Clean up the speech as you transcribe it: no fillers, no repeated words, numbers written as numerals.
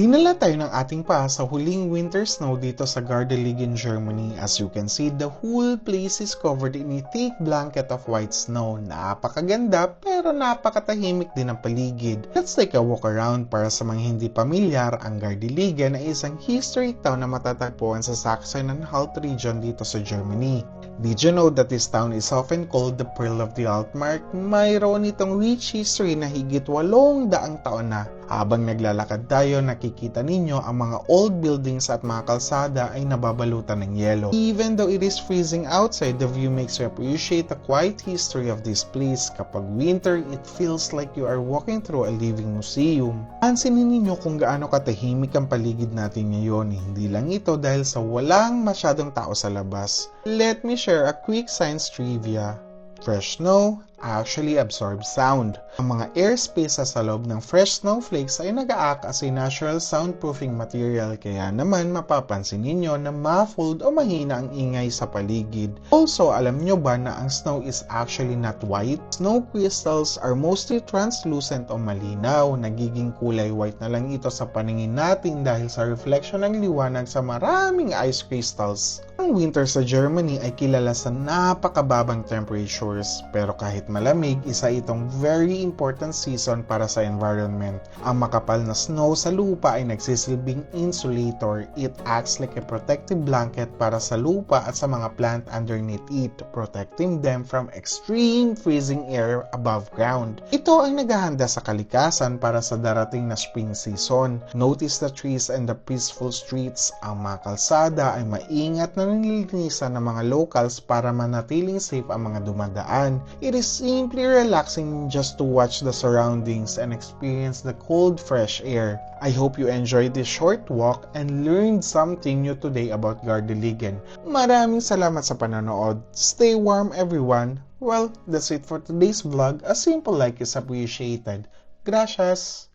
Dinala tayo ng ating sa huling winter snow dito sa Gardelegen, Germany. As you can see, the whole place is covered in a thick blanket of white snow. Napakaganda pero napakatahimik din ang paligid. Let's take a walk around. Para sa mga hindi pamilyar, ang Gardelegen ay isang historic town na matatagpuan sa Saxony-Anhalt region dito sa Germany. Did you know that this town is often called the Pearl of the Altmark? Mayroon itong rich history na higit 800 taon na. Habang naglalakad tayo, nakikita ninyo ang mga old buildings at mga kalsada ay nababalutan ng yelo. Even though it is freezing outside, the view makes you appreciate the quiet history of this place. Kapag winter, it feels like you are walking through a living museum. Pansinin ninyo kung gaano katahimik ang paligid natin ngayon. Hindi lang ito dahil sa walang masyadong tao sa labas. Let me share a quick science trivia. Fresh snow actually absorbs sound. Ang mga airspace sa loob ng fresh snowflakes ay nag-act as a natural soundproofing material, kaya naman mapapansin ninyo na muffled o mahina ang ingay sa paligid. Also, alam nyo ba na ang snow is actually not white? Snow crystals are mostly translucent o malinaw. Nagiging kulay white na lang ito sa paningin natin dahil sa reflection ng liwanag sa maraming ice crystals. Ang winter sa Germany ay kilala sa napakababang temperatures, pero kahit malamig, isa itong very important season para sa environment. Ang makapal na snow sa lupa ay nagsisilbing insulator. It acts like a protective blanket para sa lupa at sa mga plant underneath it, protecting them from extreme freezing air above ground. Ito ang naghahanda sa kalikasan para sa darating na spring season. Notice the trees and the peaceful streets. Ang mga kalsada ay maingat na nililinisan ng mga locals para manatiling safe ang mga dumadaan. It is simply relaxing just to watch the surroundings and experience the cold, fresh air. I hope you enjoyed this short walk and learned something new today about Gardelegen. Maraming salamat sa panonood. Stay warm, everyone. Well, that's it for today's vlog. A simple like is appreciated. Gracias!